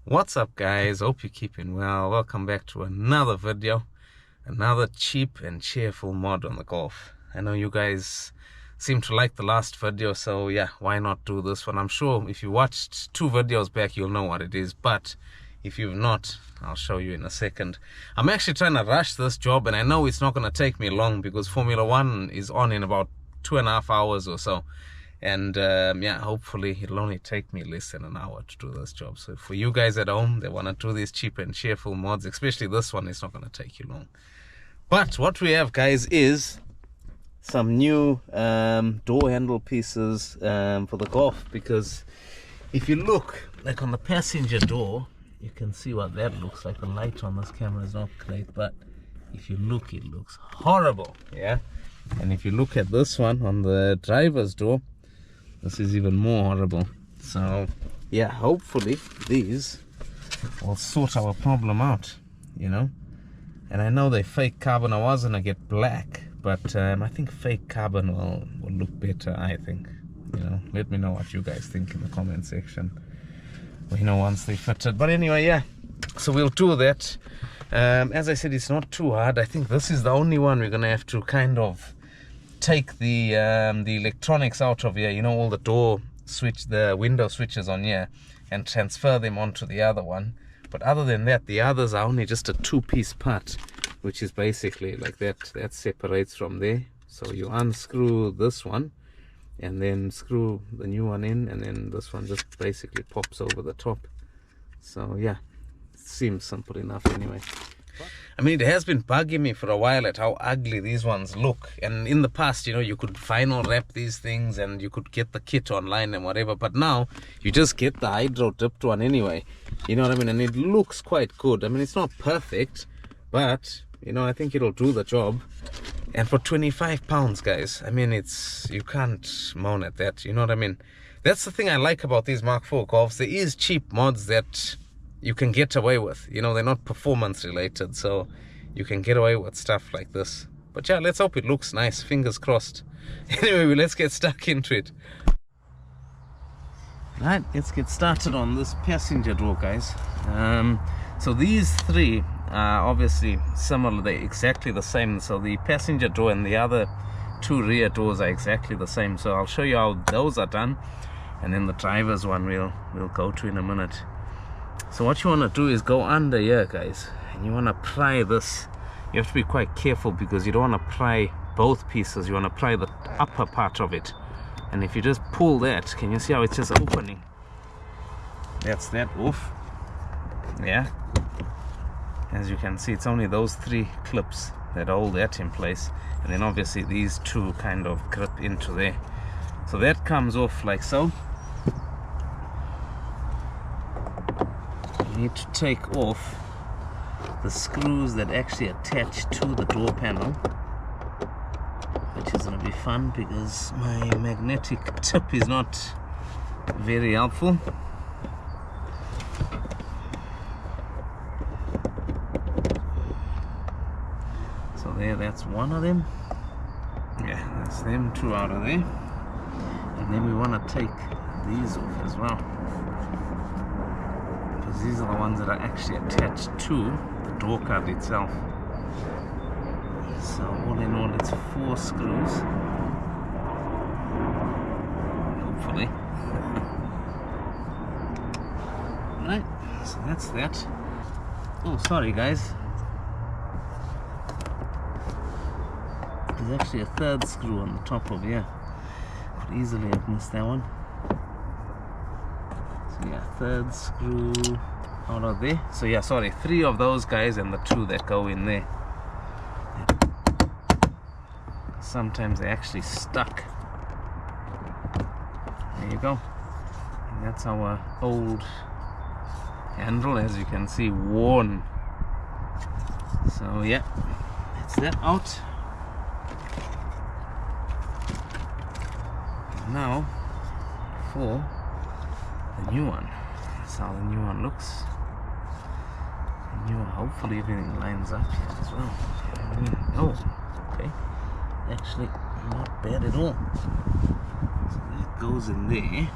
What's up, guys? Hope you're keeping well. Welcome back to another video, another cheap and cheerful mod on the Golf. I know you guys seem to like the last video, so yeah, why not do this one? I'm sure if you watched 2 videos back, you'll know what it is, but if you've not, I'll show you in a second. I'm actually trying to rush this job, and I know it's not going to take me long because Formula 1 is on in about 2.5 hours or so. And yeah, hopefully it'll only take me less than an hour to do this job. So for you guys at home that want to do these cheap and cheerful mods, especially this one, it's not going to take you long. But what we have, guys, is some new door handle pieces for the Golf. Because if you look, like on the passenger door, you can see what that looks like. The light on this camera is not great, but if you look, it looks horrible. Yeah. And if you look at this one on the driver's door, this is even more horrible. So yeah, hopefully these will sort our problem out, you know. And I know they're fake carbon. I was gonna get black, but I think fake carbon will look better, I think. You know, let me know what you guys think in the comment section, you know, once they fitted. But anyway, yeah, so we'll do that. As I said, it's not too hard. I think this is the only one we're gonna have to kind of take the electronics out of here, you know, all the door switch, the window switches on here, and transfer them onto the other one. But other than that, the others are only just a 2-piece part, which is basically like that separates from there. So you unscrew this one and then screw the new one in, and then this one just basically pops over the top. So yeah, it seems simple enough anyway. I mean, it has been bugging me for a while at how ugly these ones look. And in the past, you know, you could vinyl wrap these things and you could get the kit online and whatever. But now, you just get the hydro dipped one anyway. You know what I mean? And it looks quite good. I mean, it's not perfect, but, you know, I think it'll do the job. And for £25, guys, I mean, you can't moan at that. You know what I mean? That's the thing I like about these Mark 4 Golfs. There is cheap mods that you can get away with, you know, they're not performance related, so you can get away with stuff like this. But yeah, let's hope it looks nice, fingers crossed. Anyway, let's get stuck into it. Right, let's get started on this passenger door, guys. So these 3 are obviously similar, they're exactly the same. So the passenger door and the other 2 rear doors are exactly the same. So I'll show you how those are done, and then the driver's one we'll go to in a minute. So what you want to do is go under here, guys, and you want to pry this. You have to be quite careful because you don't want to pry both pieces. You want to pry the upper part of it. And if you just pull that, can you see how it's just opening? That's that off. Yeah. As you can see, it's only those 3 clips that hold that in place. And then obviously these 2 kind of grip into there. So that comes off like so. You need to take off the screws that actually attach to the door panel, which is going to be fun because my magnetic tip is not very helpful. So there, that's one of them. Yeah, that's them 2 out of there. And then we want to take these off as well. These are the ones that are actually attached to the door card itself. So all in all, it's 4 screws. Hopefully. Right, so that's that. Oh, sorry guys. There's actually a 3rd screw on the top of here. Could easily have missed that one. So yeah, 3rd screw out of there. So yeah, sorry, 3 of those guys and the 2 that go in there. Sometimes they're actually stuck. There you go. And that's our old handle, as you can see, worn. So yeah, that's that out. And now for the new one. That's how the new one looks. The new one, hopefully everything lines up here as well. Oh, okay. Actually, not bad at all. So that goes in there.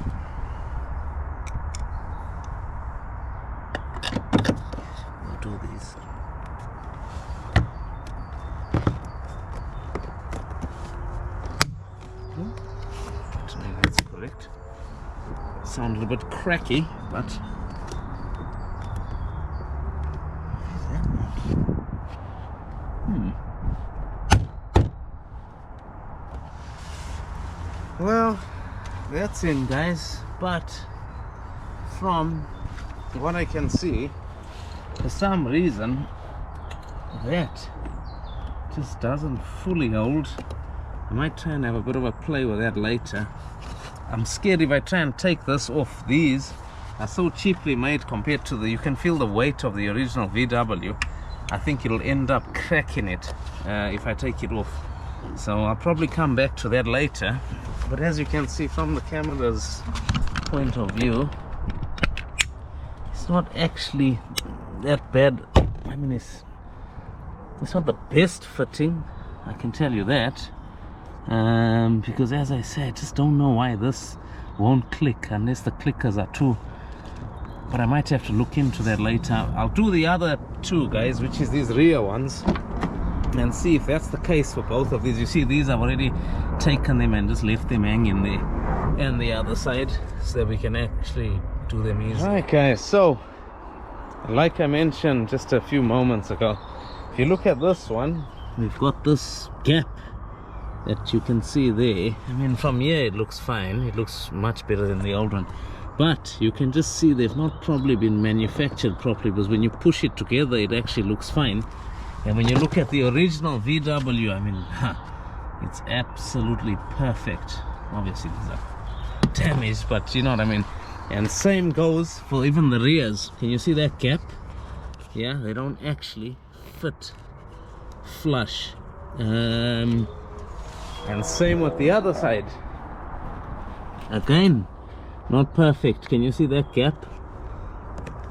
do these. Maybe that's correct. Sound a little bit cracky, but well, that's in, guys. But from what I can see, for some reason that just doesn't fully hold. I might try and have a bit of a play with that later. I'm scared if I try and take this off. These are so cheaply made compared to the, you can feel the weight of the original VW. I think it'll end up cracking it if I take it off. So I'll probably come back to that later. But as you can see from the camera's point of view, it's not actually that bad. I mean, it's not the best fitting, I can tell you that. Because as I said, I just don't know why this won't click unless the clickers are too, but I might have to look into that later. I'll do the other two, guys, which is these rear ones, and see if that's the case for both of these. You see, these I've already taken them and just left them hanging there, and the other side, so that we can actually do them easily. Alright, guys, so like I mentioned just a few moments ago, if you look at this one, we've got this gap that you can see there. I mean, from here it looks fine, it looks much better than the old one, but you can just see they've not probably been manufactured properly, because when you push it together it actually looks fine. And when you look at the original VW, I mean, it's absolutely perfect. Obviously these are damaged, but you know what I mean. And same goes for even the rears. Can you see that gap? Yeah, they don't actually fit flush. And same with the other side. Again, not perfect. Can you see that gap?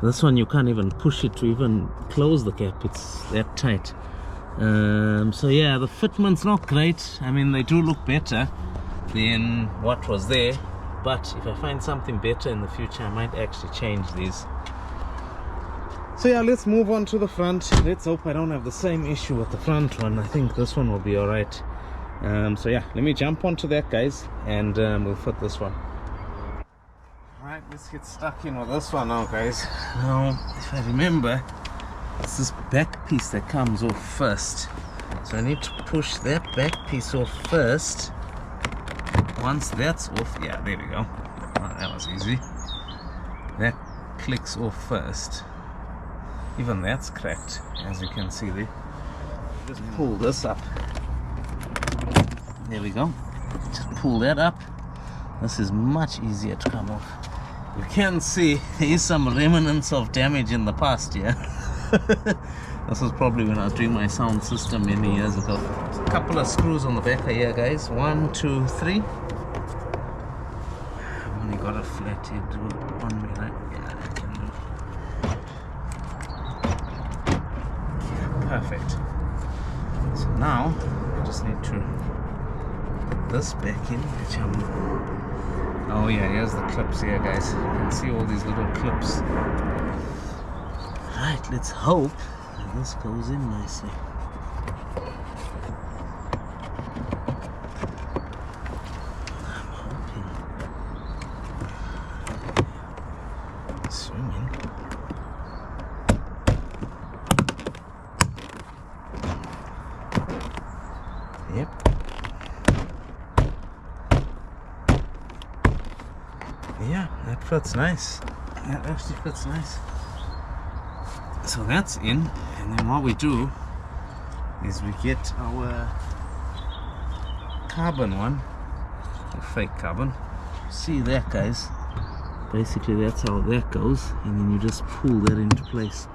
This one you can't even push it to even close the gap. It's that tight. So yeah, the fitment's not great. I mean, they do look better than what was there. But if I find something better in the future, I might actually change these. So yeah, let's move on to the front. Let's hope I don't have the same issue with the front one. I think this one will be alright. So yeah, let me jump onto that, guys, and we'll fit this one. Alright, let's get stuck in with this one now, guys. Now, if I remember, it's this back piece that comes off first. So I need to push that back piece off first. Once that's off, yeah, there we go. Oh, that was easy. That clicks off first. Even that's cracked, as you can see there. Just pull this up. There we go. Just pull that up. This is much easier to come off. You can see there is some remnants of damage in the past here. This was probably when I was doing my sound system many years ago. A couple of screws on the back of here, guys. 1, 2, 3. I've only got a flat head on me, right? Yeah, that can do. Yeah, perfect. So now I just need to put this back in, which oh yeah, here's the clips here, guys. You can see all these little clips. Right, let's hope that this goes in nicely. I'm hoping. Swinging. Yep. Yeah, that fits nice. That actually fits nice. So that's in, and then what we do is we get our carbon one, or fake carbon. See that, guys? Basically that's how that goes, and then you just pull that into place.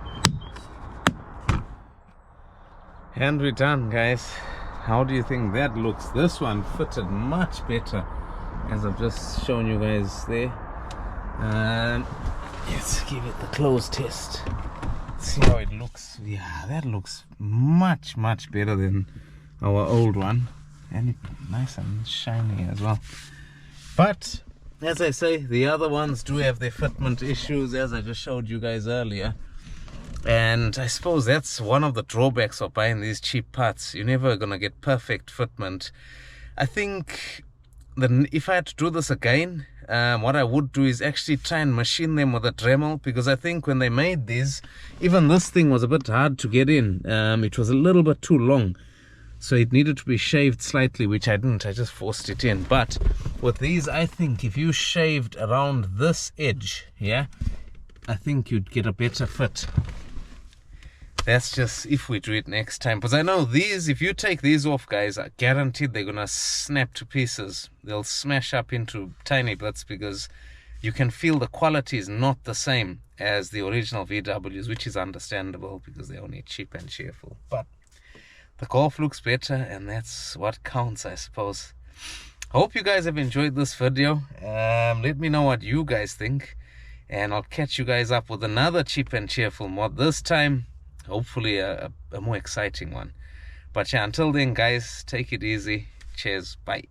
And we're done, guys. How do you think that looks? This one fitted much better, as I've just shown you guys there. Let's give it the close test. See how it looks. Yeah, that looks much better than our old one, and nice and shiny as well. But as I say, the other ones do have their fitment issues, as I just showed you guys earlier. And I suppose that's one of the drawbacks of buying these cheap parts. You're never gonna get perfect fitment. I think if I had to do this again, what I would do is actually try and machine them with a Dremel, because I think when they made these, even this thing was a bit hard to get in. It was a little bit too long, so it needed to be shaved slightly, which I didn't. I just forced it in. But with these, I think if you shaved around this edge, yeah, I think you'd get a better fit. That's just if we do it next time, because I know these, if you take these off, guys, I guaranteed they're gonna snap to pieces. They'll smash up into tiny bits, because you can feel the quality is not the same as the original VWs, which is understandable because they're only cheap and cheerful. But the Golf looks better, and that's what counts, I suppose. I hope you guys have enjoyed this video. Let me know what you guys think, and I'll catch you guys up with another cheap and cheerful mod, this time hopefully a more exciting one. But yeah, until then, guys, take it easy. Cheers, bye.